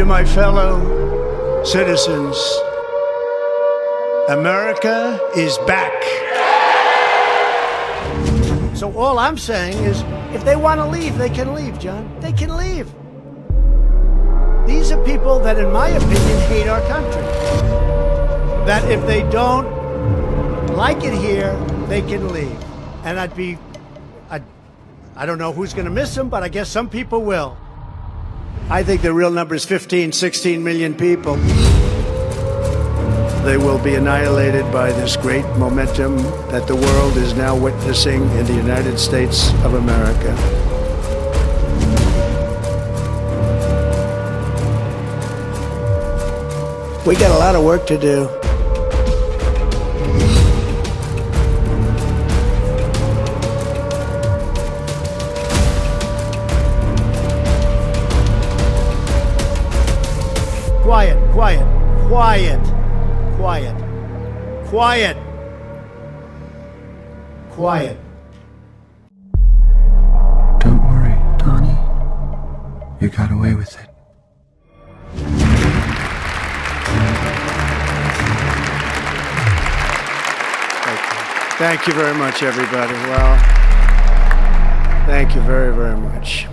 to my fellow citizens, America is back. So all I'm saying is, if they want to leave, they can leave, John. They can leave. These are people that, in my opinion, hate our country. That if they don't like it here, they can leave. And I don't know who's going to miss them, but I guess some people will. I think the real number is 15, 16 million people. They will be annihilated by this great momentum that the world is now witnessing in the United States of America. We got a lot of work to do. Quiet, quiet, quiet, quiet, quiet, quiet. Don't worry, Donnie. You got away with it. Thank you very much, everybody. Well, thank you very, very much.